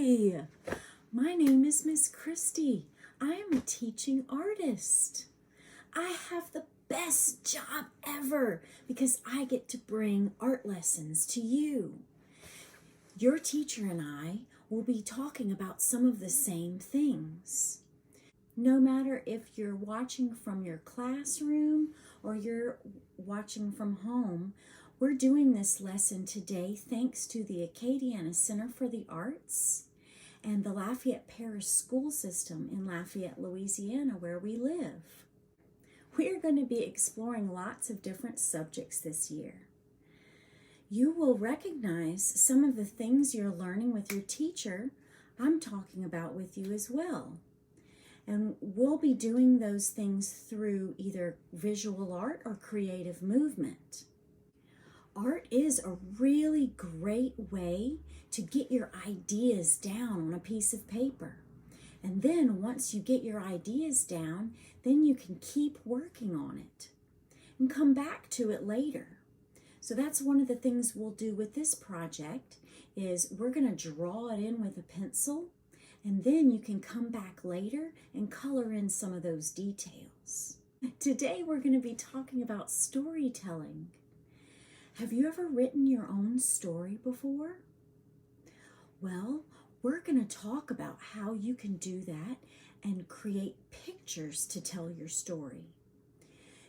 Hi, my name is Miss Christy. I am a teaching artist. I have the best job ever because I get to bring art lessons to you. Your teacher and I will be talking about some of the same things. No matter if you're watching from your classroom or you're watching from home, we're doing this lesson today thanks to the Acadiana Center for the Arts and the Lafayette Parish School System in Lafayette, Louisiana, where we live. We are going to be exploring lots of different subjects this year. You will recognize some of the things you're learning with your teacher I'm talking about with you as well. And we'll be doing those things through either visual art or creative movement. Art is a really great way to get your ideas down on a piece of paper. And then once you get your ideas down, then you can keep working on it and come back to it later. So that's one of the things we'll do with this project is we're going to draw it in with a pencil, and then you can come back later and color in some of those details. Today we're going to be talking about storytelling. Have you ever written your own story before? Well, we're going to talk about how you can do that and create pictures to tell your story.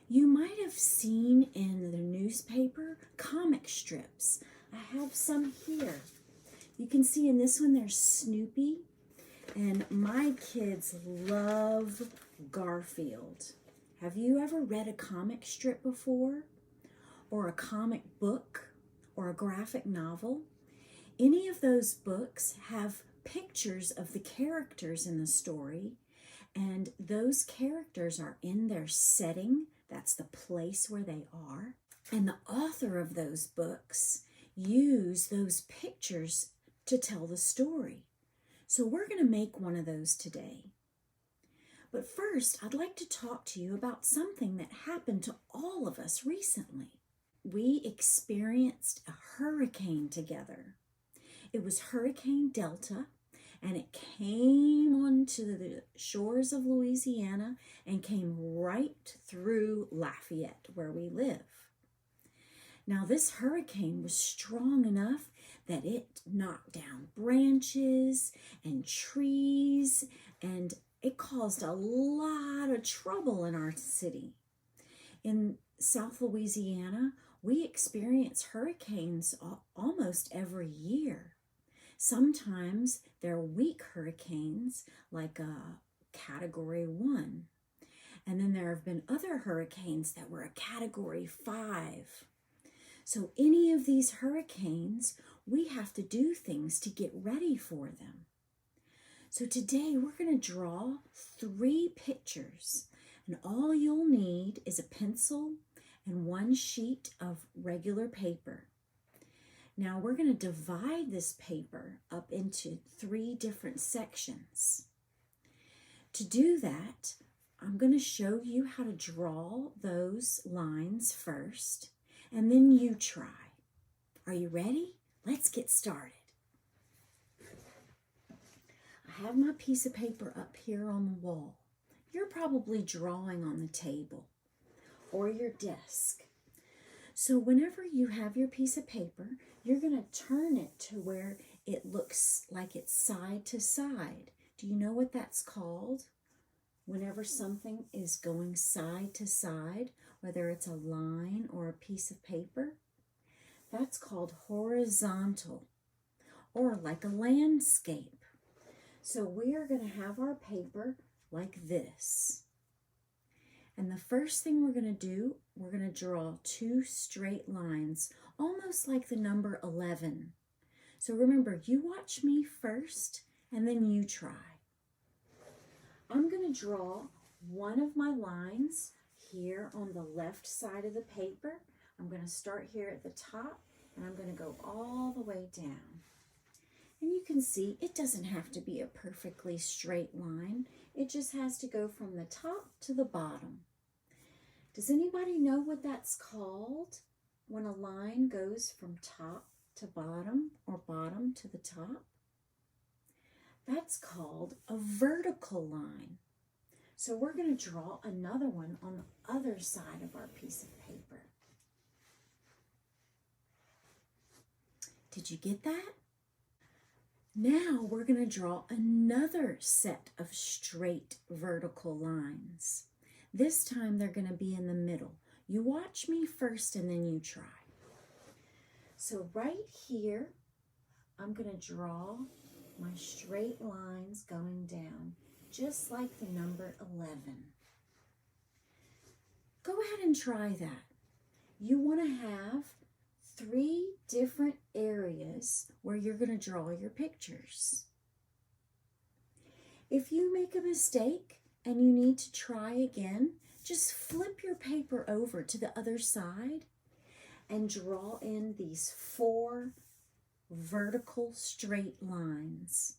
You might have seen in the newspaper comic strips. I have some here. You can see in this one there's Snoopy, and my kids love Garfield. Have you ever read a comic strip before? Or a comic book, or a graphic novel? Any of those books have pictures of the characters in the story, and those characters are in their setting. That's the place where they are. And the author of those books use those pictures to tell the story. So we're going to make one of those today. But first, I'd like to talk to you about something that happened to all of us recently. We experienced a hurricane together. It was Hurricane Delta, and it came onto the shores of Louisiana and came right through Lafayette, where we live. Now, this hurricane was strong enough that it knocked down branches and trees, and it caused a lot of trouble in our city. In South Louisiana, we experience hurricanes almost every year. Sometimes they're weak hurricanes, like a Category 1. And then there have been other hurricanes that were a Category 5. So any of these hurricanes, we have to do things to get ready for them. So today we're going to draw 3 pictures. And all you'll need is a pencil and 1 sheet of regular paper. Now we're going to divide this paper up into 3 different sections. To do that, I'm going to show you how to draw those lines first, and then you try. Are you ready? Let's get started. I have my piece of paper up here on the wall. You're probably drawing on the table or your desk. So whenever you have your piece of paper, you're going to turn it to where it looks like it's side to side. Do you know what that's called? Whenever something is going side to side, whether it's a line or a piece of paper, that's called horizontal, or like a landscape. So we are going to have our paper like this. And the first thing we're going to do, we're going to draw 2 straight lines, almost like the number 11. So remember, you watch me first, and then you try. I'm going to draw one of my lines here on the left side of the paper. I'm going to start here at the top, and I'm going to go all the way down. And you can see it doesn't have to be a perfectly straight line. It just has to go from the top to the bottom. Does anybody know what that's called when a line goes from top to bottom or bottom to the top? That's called a vertical line. So we're going to draw another one on the other side of our piece of paper. Did you get that? Now we're going to draw another set of straight vertical lines. This time they're going to be in the middle. You watch me first and then you try. So right here, I'm going to draw my straight lines going down, just like the number 11. Go ahead and try that. You want to have 3 different areas where you're going to draw your pictures. If you make a mistake and you need to try again, just flip your paper over to the other side and draw in these 4 vertical straight lines.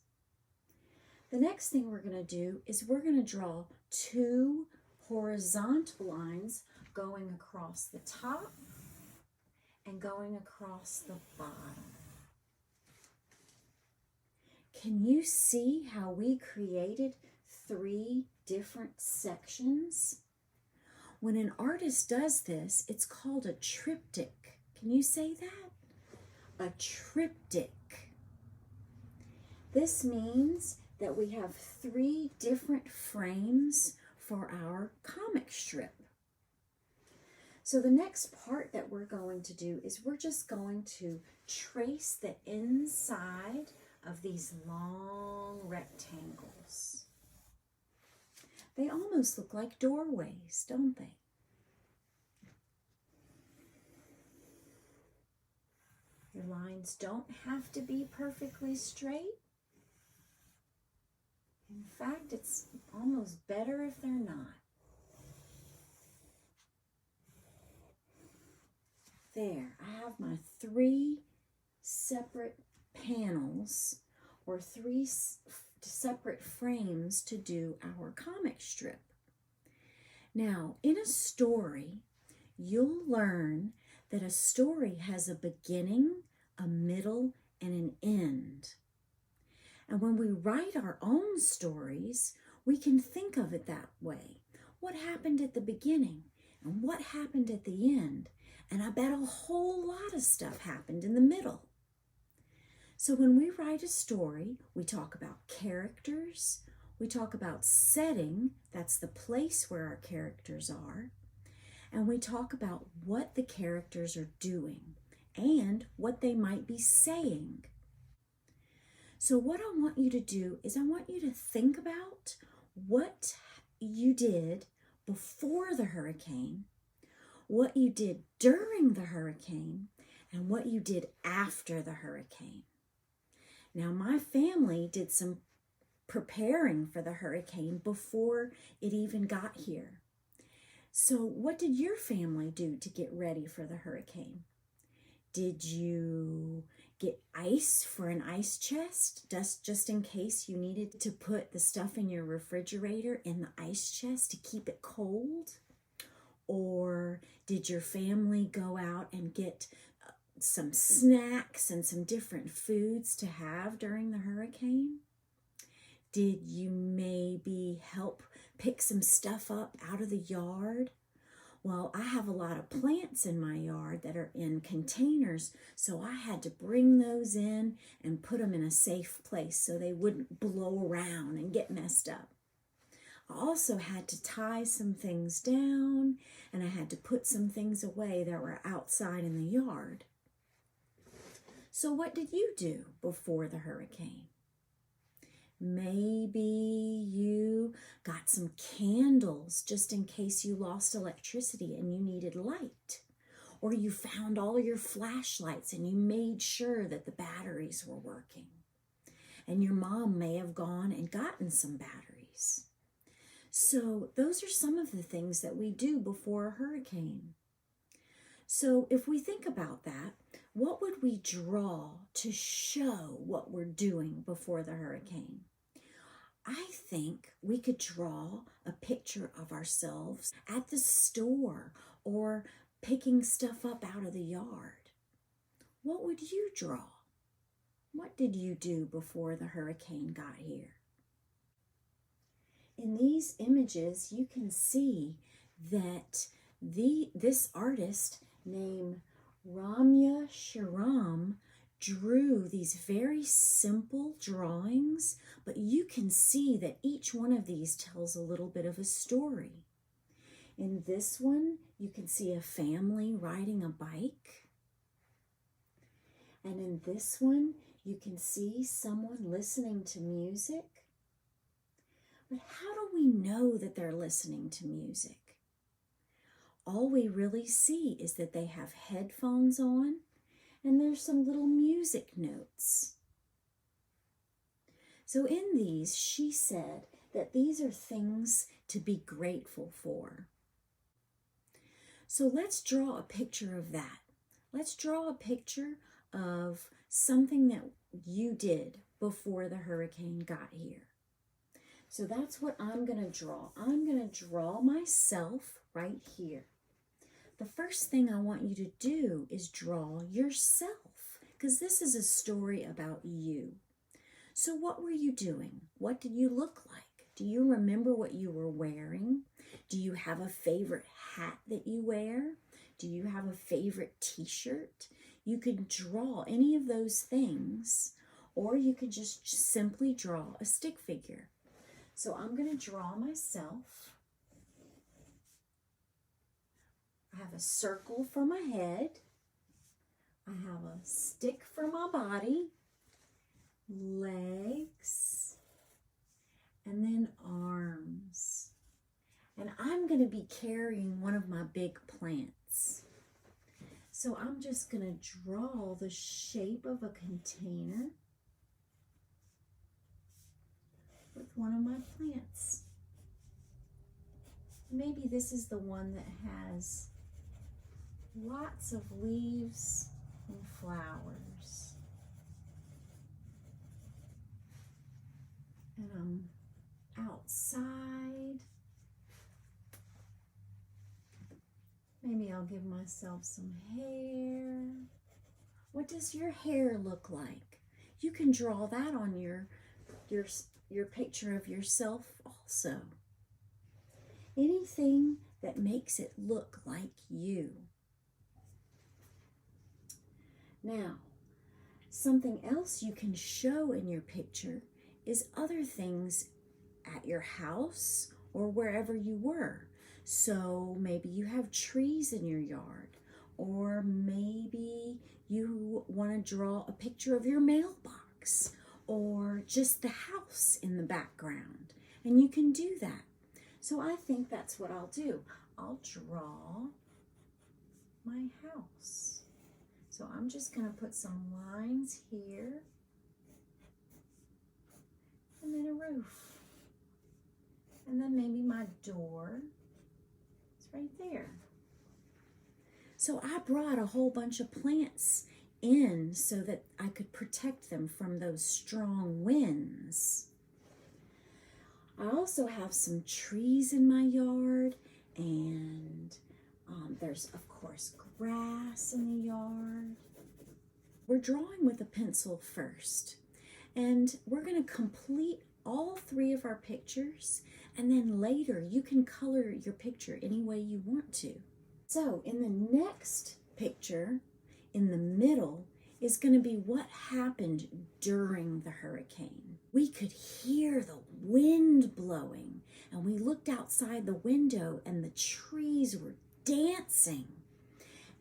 The next thing we're going to do is we're going to draw 2 horizontal lines going across the top and going across the bottom. Can you see how we created 3 different sections? When an artist does this, it's called a triptych. Can you say that? A triptych. This means that we have 3 different frames for our comic strip. So the next part that we're going to do is we're just going to trace the inside of these long rectangles. They almost look like doorways, don't they? Your lines don't have to be perfectly straight. In fact, it's almost better if they're not. There, I have my 3 separate panels or 3 separate frames to do our comic strip. Now, in a story, you'll learn that a story has a beginning, a middle, and an end. And when we write our own stories, we can think of it that way. What happened at the beginning and what happened at the end? And I bet a whole lot of stuff happened in the middle. So when we write a story, we talk about characters, we talk about setting, that's the place where our characters are, and we talk about what the characters are doing and what they might be saying. So what I want you to do is I want you to think about what you did before the hurricane, what you did during the hurricane, and what you did after the hurricane. Now, my family did some preparing for the hurricane before it even got here. So what did your family do to get ready for the hurricane? Did you get ice for an ice chest, just in case you needed to put the stuff in your refrigerator in the ice chest to keep it cold? Or did your family go out and get some snacks and some different foods to have during the hurricane? Did you maybe help pick some stuff up out of the yard? Well, I have a lot of plants in my yard that are in containers, so I had to bring those in and put them in a safe place so they wouldn't blow around and get messed up. I also had to tie some things down, and I had to put some things away that were outside in the yard. So what did you do before the hurricane? Maybe you got some candles just in case you lost electricity and you needed light. Or you found all your flashlights and you made sure that the batteries were working. And your mom may have gone and gotten some batteries. So those are some of the things that we do before a hurricane. So if we think about that, what would we draw to show what we're doing before the hurricane? I think we could draw a picture of ourselves at the store or picking stuff up out of the yard. What would you draw? What did you do before the hurricane got here? In these images, you can see that this artist named Ramya Shriram drew these very simple drawings, but you can see that each one of these tells a little bit of a story. In this one, you can see a family riding a bike. And in this one, you can see someone listening to music. But how do we know that they're listening to music? All we really see is that they have headphones on and there's some little music notes. So in these, she said that these are things to be grateful for. So let's draw a picture of that. Let's draw a picture of something that you did before the hurricane got here. So that's what I'm going to draw. I'm going to draw myself right here. The first thing I want you to do is draw yourself, because this is a story about you. So what were you doing? What did you look like? Do you remember what you were wearing? Do you have a favorite hat that you wear? Do you have a favorite t-shirt? You could draw any of those things, or you could just simply draw a stick figure. So I'm going to draw myself. I have a circle for my head. I have a stick for my body, legs, and then arms. And I'm going to be carrying one of my big plants. So I'm just going to draw the shape of a container with one of my plants. Maybe this is the one that has lots of leaves and flowers. And I'm outside. Maybe I'll give myself some hair. What does your hair look like? You can draw that on your picture of yourself also. Anything that makes it look like you. Now, something else you can show in your picture is other things at your house or wherever you were. So maybe you have trees in your yard, or maybe you want to draw a picture of your mailbox or just the house in the background, and you can do that. So I think that's what I'll do. I'll draw my house. So I'm just going to put some lines here, and then a roof, and then maybe my door is right there. So I brought a whole bunch of plants in so that I could protect them from those strong winds. I also have some trees in my yard, and there's, of course, grass in the yard. We're drawing with a pencil first, and we're going to complete all three of our pictures, and then later you can color your picture any way you want to. So in the next picture, in the middle, is going to be what happened during the hurricane. We could hear the wind blowing, and we looked outside the window and the trees were dancing.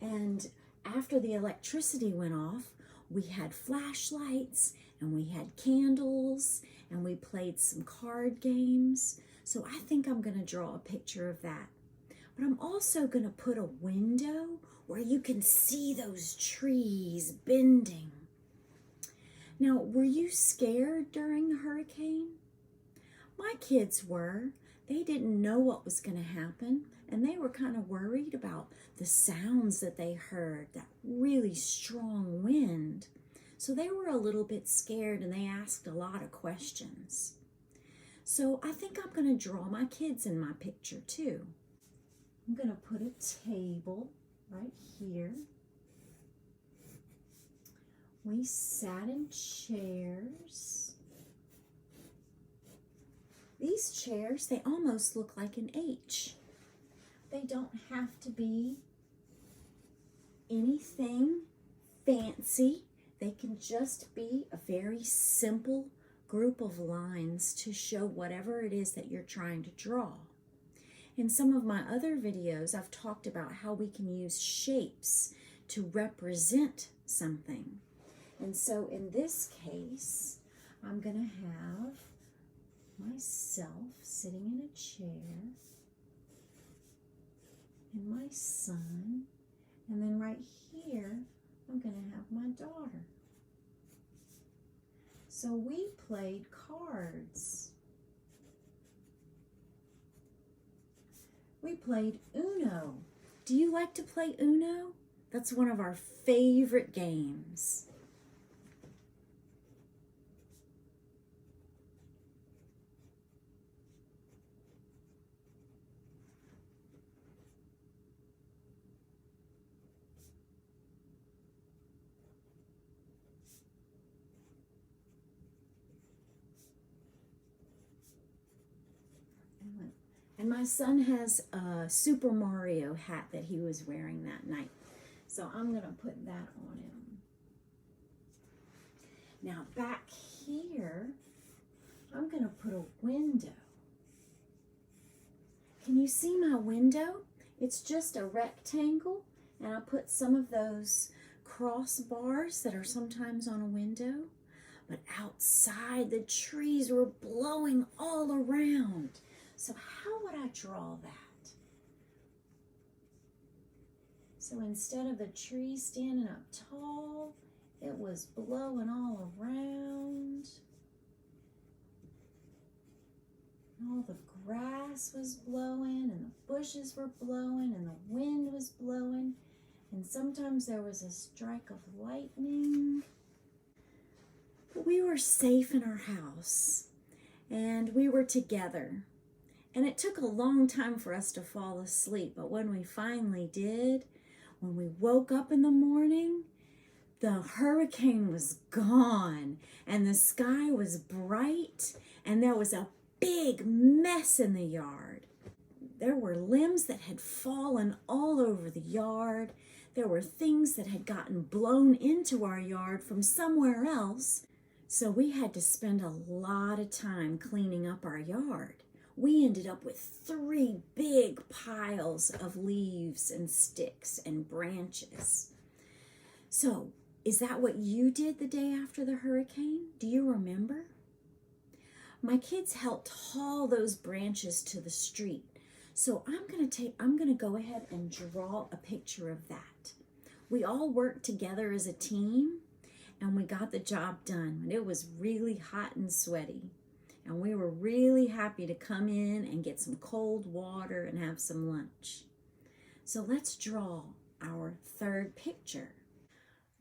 And after the electricity went off, we had flashlights and we had candles and we played some card games. So I think I'm going to draw a picture of that. But I'm also going to put a window where you can see those trees bending. Now, were you scared during the hurricane? My kids were. They didn't know what was going to happen, and they were kind of worried about the sounds that they heard, that really strong wind. So they were a little bit scared, and they asked a lot of questions. So I think I'm going to draw my kids in my picture too. I'm going to put a table right here We sat in chairs. These chairs, they almost look like an H. They don't have to be anything fancy. They can just be a very simple group of lines to show whatever it is that you're trying to draw. In some of my other videos, I've talked about how we can use shapes to represent something. And so in this case, I'm going to have myself sitting in a chair and my son, and then right here, I'm going to have my daughter. So we played cards. We played Uno. Do you like to play Uno? That's one of our favorite games. And my son has a Super Mario hat that he was wearing that night. So I'm going to put that on him. Now back here, I'm going to put a window. Can you see my window? It's just a rectangle, and I put some of those crossbars that are sometimes on a window. But outside, the trees were blowing all around. So how would I draw that? So instead of the tree standing up tall, it was blowing all around. All the grass was blowing, and the bushes were blowing, and the wind was blowing, and sometimes there was a strike of lightning. But we were safe in our house, and we were together. And it took a long time for us to fall asleep, but when we finally did, when we woke up in the morning, the hurricane was gone, and the sky was bright, and there was a big mess in the yard. There were limbs that had fallen all over the yard. There were things that had gotten blown into our yard from somewhere else. So we had to spend a lot of time cleaning up our yard. We ended up with 3 big piles of leaves and sticks and branches. So, is that what you did the day after the hurricane? Do you remember? My kids helped haul those branches to the street. So I'm going to go ahead and draw a picture of that. We all worked together as a team, and we got the job done. It was really hot and sweaty. And we were really happy to come in and get some cold water and have some lunch. So let's draw our third picture.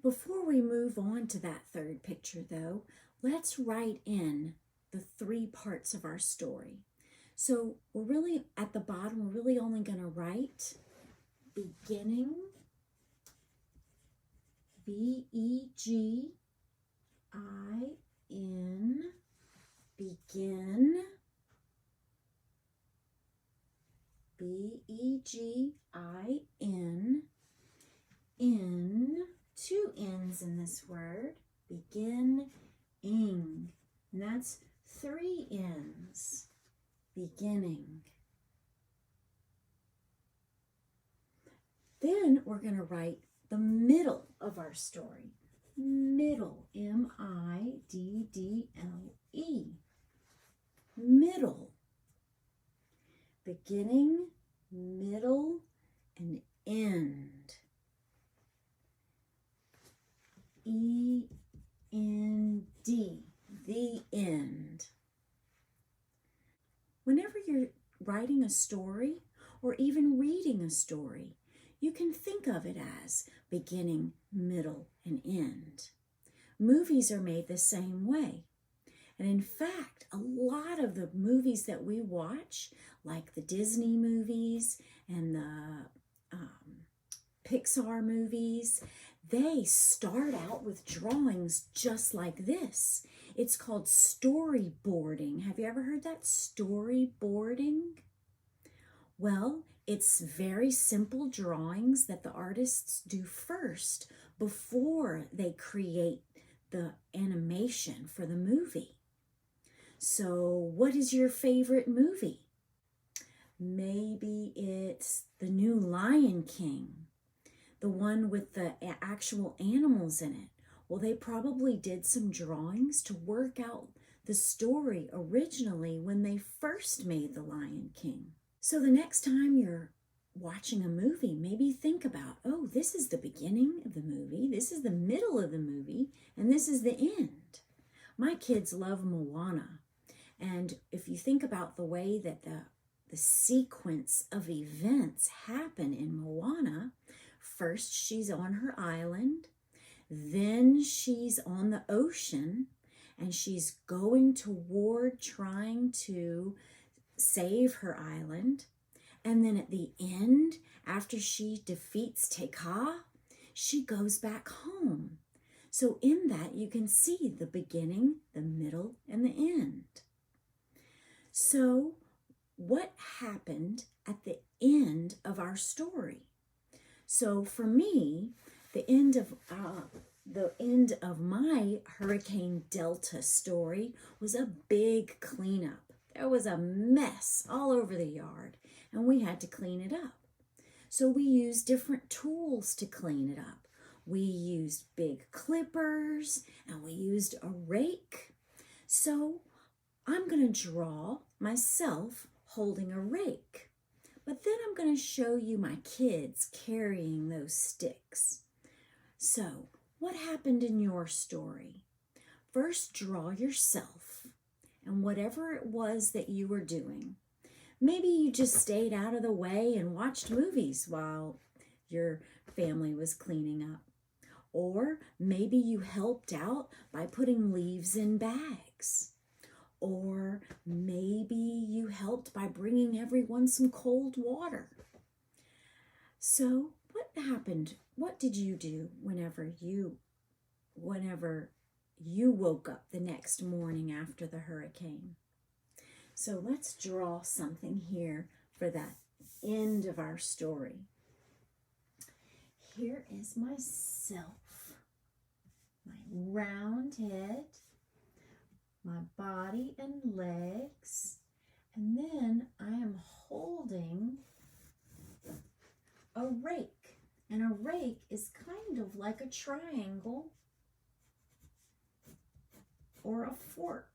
Before we move on to that third picture though, let's write in the 3 parts of our story. So we're really, at the bottom, we're really only going to write beginning, B-E-G-I-N, begin, B-E-G-I-N, in, 2 N's in this word, begin, ing, and that's 3 N's, beginning. Then we're going to write the middle of our story, middle, M-I-D-D-L-E, middle, beginning, middle, and end, E-N-D, the end. Whenever you're writing a story or even reading a story, you can think of it as beginning, middle, and end. Movies are made the same way. And in fact, a lot of the movies that we watch, like the Disney movies and the Pixar movies, they start out with drawings just like this. It's called storyboarding. Have you ever heard that? Storyboarding? Well, it's very simple drawings that the artists do first before they create the animation for the movie. So, what is your favorite movie? Maybe it's the new Lion King, the one with the actual animals in it. Well, they probably did some drawings to work out the story originally when they first made the Lion King. So the next time you're watching a movie, maybe think about, oh, this is the beginning of the movie, this is the middle of the movie, and this is the end. My kids love Moana. And if you think about the way that the sequence of events happen in Moana, first she's on her island, then she's on the ocean, and she's going toward trying to save her island. And then at the end, after she defeats Teka, she goes back home. So in that, you can see the beginning, the middle, and the end. So what happened at the end of our story? So for me, the end of my Hurricane Delta story was a big cleanup. There was a mess all over the yard, and we had to clean it up. So we used different tools to clean it up. We used big clippers, and we used a rake. So I'm going to draw myself holding a rake. But then I'm going to show you my kids carrying those sticks. So, what happened in your story? First, draw yourself and whatever it was that you were doing. Maybe you just stayed out of the way and watched movies while your family was cleaning up. Or maybe you helped out by putting leaves in bags. Or maybe you helped by bringing everyone some cold water. So what happened? What did you do whenever you woke up the next morning after the hurricane? So let's draw something here for that end of our story. Here is myself, my round head, my body and legs, and then I am holding a rake. And a rake is kind of like a triangle or a fork.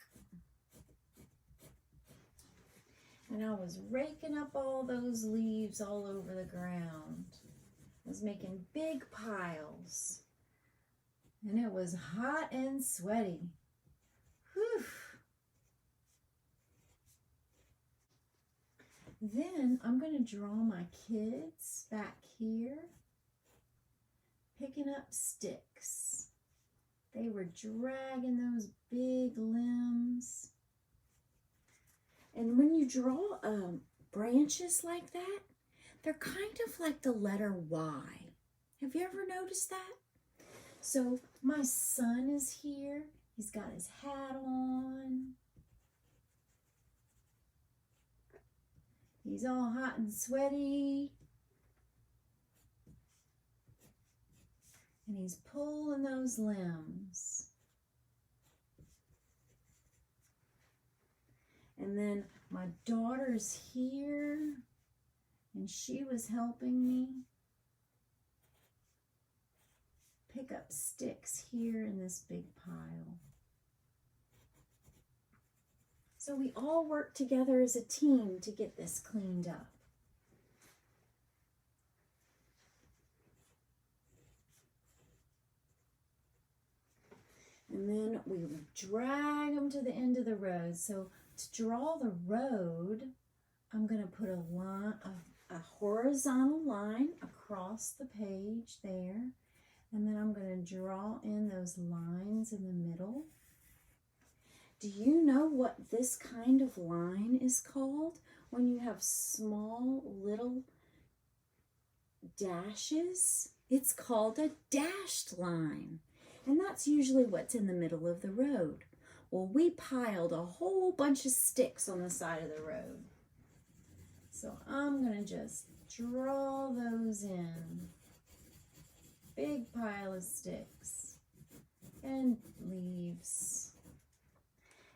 And I was raking up all those leaves all over the ground. I was making big piles. And it was hot and sweaty. Whew. Then I'm going to draw my kids back here, picking up sticks. They were dragging those big limbs. And when you draw branches like that, they're kind of like the letter Y. Have you ever noticed that? So my son is here. He's got his hat on. He's all hot and sweaty. And he's pulling those limbs. And then my daughter's here, and she was helping me pick up sticks here in this big pile. So we all work together as a team to get this cleaned up. And then we would drag them to the end of the road. So to draw the road, I'm going to put a line, a horizontal line across the page there. And then I'm going to draw in those lines in the middle. Do you know what this kind of line is called? When you have small little dashes, it's called a dashed line. And that's usually what's in the middle of the road. Well, we piled a whole bunch of sticks on the side of the road. So I'm going to just draw those in. Big pile of sticks and leaves.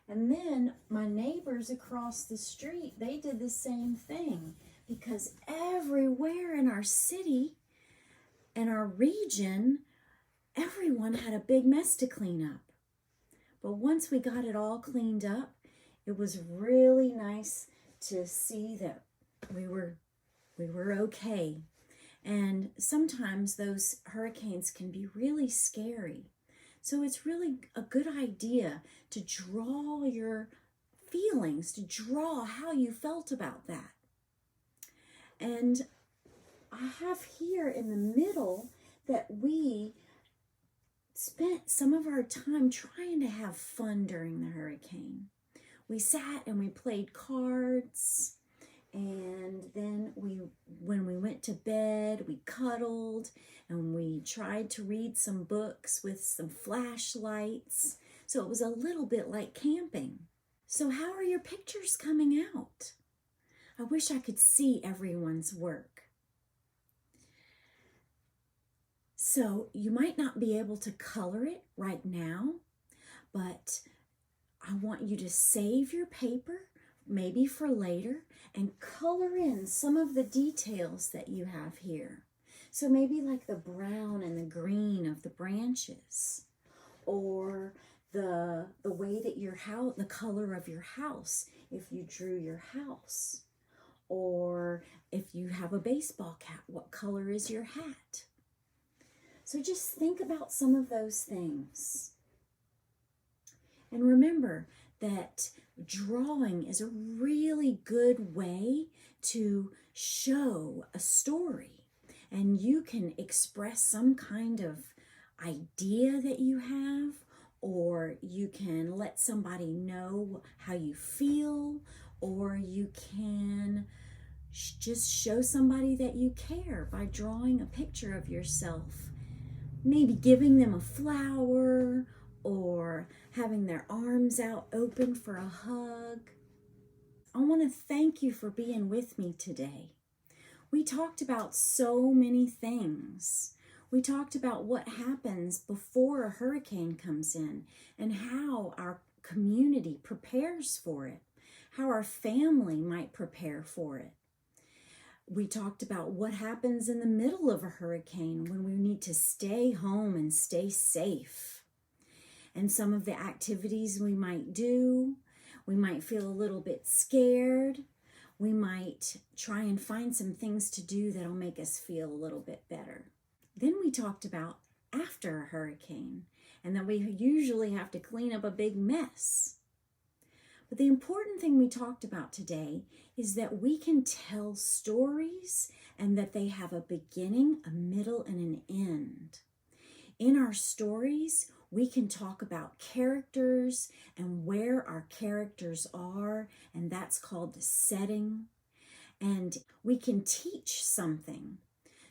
And then my neighbors across the street, they did the same thing, because everywhere in our city and our region, everyone had a big mess to clean up. But once we got it all cleaned up, it was really nice to see that we were okay. And sometimes those hurricanes can be really scary. So it's really a good idea to draw your feelings, to draw how you felt about that. And I have here in the middle that we spent some of our time trying to have fun during the hurricane. We sat and we played cards. And then when we went to bed, we cuddled and we tried to read some books with some flashlights. So it was a little bit like camping. So how are your pictures coming out? I wish I could see everyone's work. So you might not be able to color it right now, but I want you to save your paper, maybe for later, and color in some of the details that you have here. So maybe like the brown and the green of the branches, or the way that your house, the color of your house, if you drew your house, or if you have a baseball cap, what color is your hat? So just think about some of those things. And remember that drawing is a really good way to show a story. And you can express some kind of idea that you have, or you can let somebody know how you feel, or you can just show somebody that you care by drawing a picture of yourself. Maybe giving them a flower, or having their arms out open for a hug. I want to thank you for being with me today. We talked about so many things. We talked about what happens before a hurricane comes in and how our community prepares for it, how our family might prepare for it. We talked about what happens in the middle of a hurricane when we need to stay home and stay safe. And some of the activities we might do. We might feel a little bit scared. We might try and find some things to do that'll make us feel a little bit better. Then we talked about after a hurricane, and that we usually have to clean up a big mess. But the important thing we talked about today is that we can tell stories and that they have a beginning, a middle, and an end. In our stories, we can talk about characters and where our characters are, and that's called the setting. And we can teach something.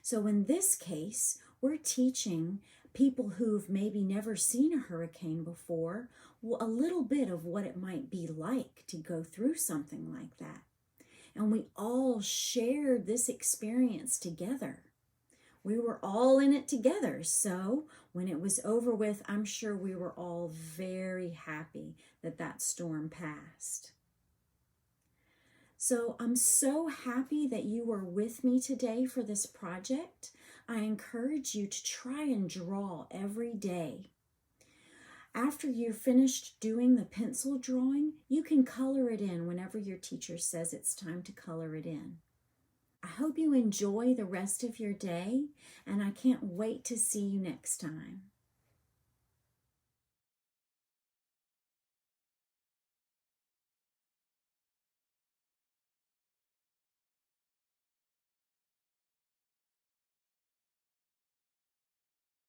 So in this case, we're teaching people who've maybe never seen a hurricane before a little bit of what it might be like to go through something like that. And we all shared this experience together. We were all in it together. So when it was over with, I'm sure we were all very happy that that storm passed. So I'm so happy that you were with me today for this project. I encourage you to try and draw every day. After you're finished doing the pencil drawing, you can color it in whenever your teacher says it's time to color it in. I hope you enjoy the rest of your day, and I can't wait to see you next time.